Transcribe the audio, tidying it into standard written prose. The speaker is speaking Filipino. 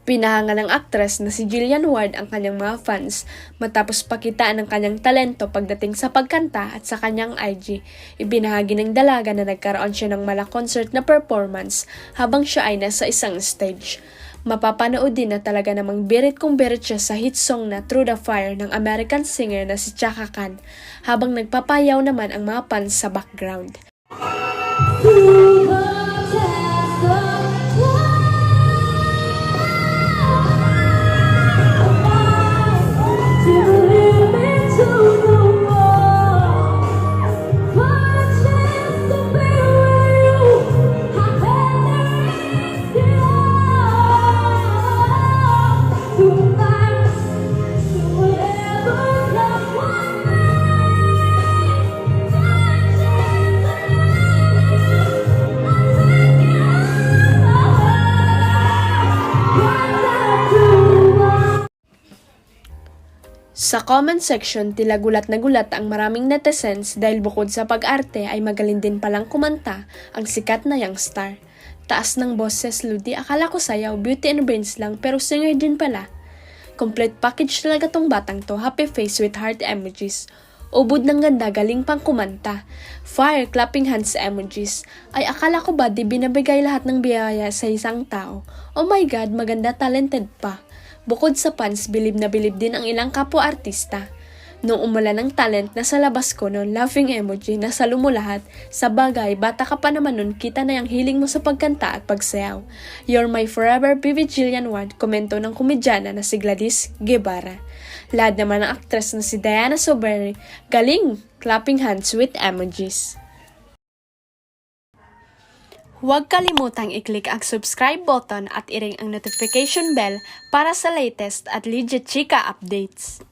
Pinahanga ng aktres na si Jillian Ward ang kanyang mga fans matapos pakitaan ng kanyang talento pagdating sa pagkanta at sa kanyang IG. Ibinahagi ng dalaga na nagkaroon siya ng mala-concert na performance habang siya ay nasa isang stage. Mapapanood din na talaga namang birit kung birit siya sa hit song na Through the Fire ng American singer na si Chaka Khan habang nagpapayaw naman ang mga fans sa background. Sa comment section, tila gulat na gulat ang maraming netizens dahil bukod sa pag-arte ay magaling din palang kumanta ang sikat na young star. Taas ng boses, Ludi, akala ko sayaw, beauty and brains lang pero singer din pala. Complete package talaga tong batang to, happy face with heart emojis. Ubod ng ganda, galing pang kumanta. Fire, clapping hands emojis. Ay akala ko ba di binabigay lahat ng biyaya sa isang tao? Oh my God, maganda, talented pa. Bukod sa fans, bilib na bilib din ang ilang kapwa-artista. Nung umulan ng talent, nasa labas ko noon, laughing emoji, nasa lumo lahat. Sa bagay, bata ka pa naman nun, kita na yung hiling mo sa pagkanta at pagsayaw. You're my forever, Vivid Jillian Ward, komento ng komedyana na si Gladys Guevara. Lahat naman ng aktres na si Diana Soberi, galing, clapping hands with emojis. Huwag kalimutang i-click ang subscribe button at i-ring ang notification bell para sa latest at legit chika updates.